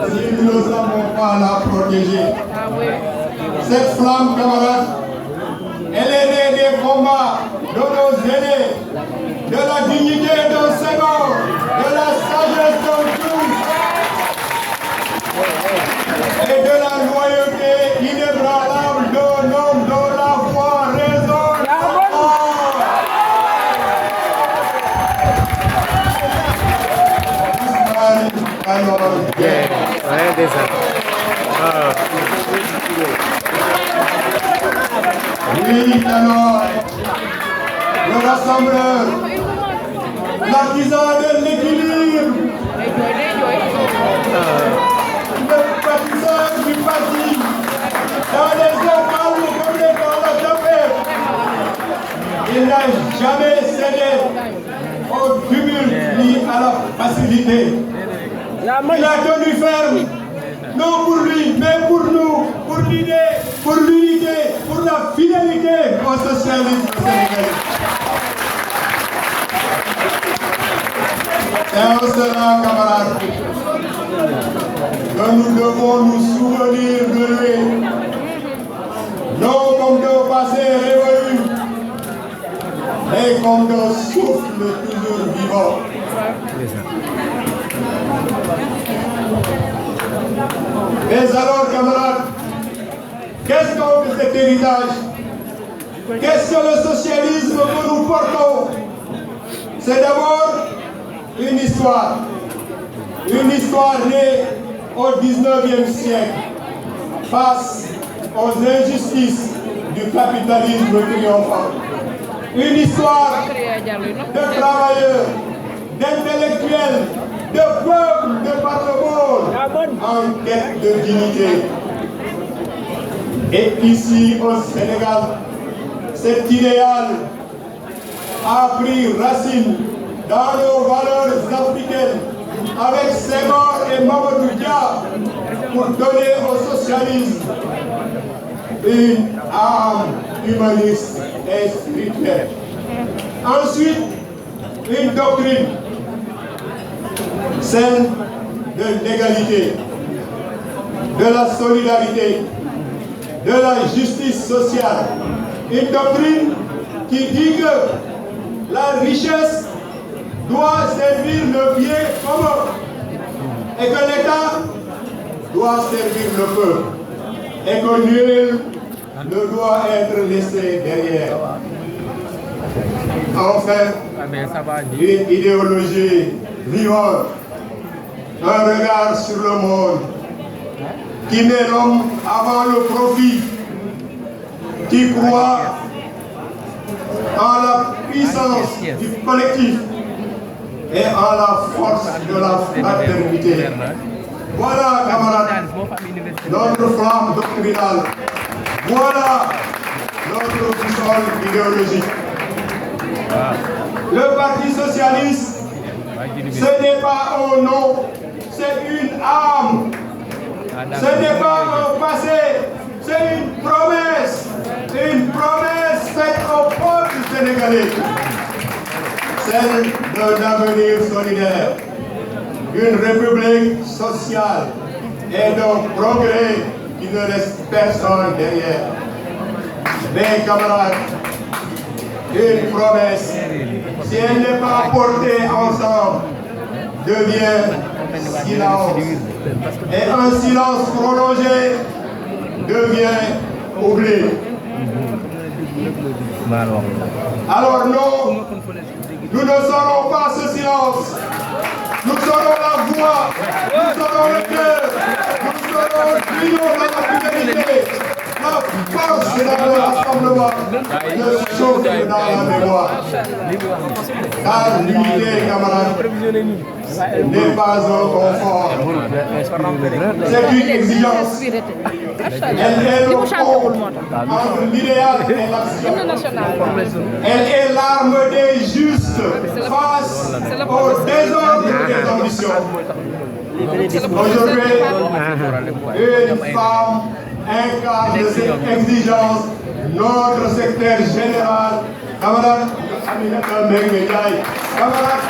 Si nous ne savons pas la protéger, cette flamme, camarades, elle est née des combats de nos aînés, de la dignité de Senghor, de la sagesse de tous et de la loyauté inébranlable d'un homme dont la foi résonne encore. Oui, alors, le rassembleur, l'artisan de l'équilibre, le bâtisseur du parti, dans les heures calmes comme les dans la tempête, il n'a jamais cédé au tumulte ni à la facilité. Il a tenu ferme, non pour lui, mais pour nous, pour l'idée, pour l'unité, pour la fidélité au socialisme sénégalais. C'est en cela, camarades, que nous devons nous souvenir de lui, non comme d'un passé révolu, mais comme d'un souffle toujours vivant. Mais alors, camarades, qu'est-ce que cet héritage? Qu'est-ce que le socialisme que nous portons? C'est d'abord une histoire née au 19e siècle, face aux injustices du capitalisme triomphant. Une histoire de travailleurs, d'intellectuels, de peuples de par le monde en quête de dignité. Et ici au Sénégal, cet idéal a pris racine dans nos valeurs africaines avec Senghor et Mamadou Dia pour donner au socialisme une âme humaniste et spirituelle. Ensuite, une doctrine, celle de l'égalité, de la solidarité, de la justice sociale. Une doctrine qui dit que la richesse doit servir le bien commun et que l'État doit servir le peuple et que nul ne doit être laissé derrière. Enfin, une idéologie vivante, un regard sur le monde qui met l'homme avant le profit, qui croit en la puissance du collectif et en la force de la fraternité. Voilà, camarades, notre flamme doctrinale. Voilà notre boussole idéologique. Le Parti socialiste, ce n'est pas un nom, c'est une âme. Ce n'est pas un passé, c'est une promesse faite au peuple sénégalais. Celle d'un avenir solidaire, d'une république sociale et d'un progrès qui ne laisse personne derrière. Mes camarades, une promesse, si elle n'est pas portée ensemble, devient silence. Et un silence prolongé devient oubli. Alors non, nous ne serons pas ce silence. Nous serons la voix, nous serons le cœur, nous serons l'union de la fidélité. La force de le rassemblement, le souffle dans la mémoire. Car l'unité, camarades, n'est pas un confort. C'est une exigence. Elle est le pont entre l'idéal et l'action. Elle est l'arme des justes face au désordre des ambitions. Aujourd'hui, une femme incarne cette exigence, notre secrétaire général, camarade Aminata Mbengue Ndiaye, camarade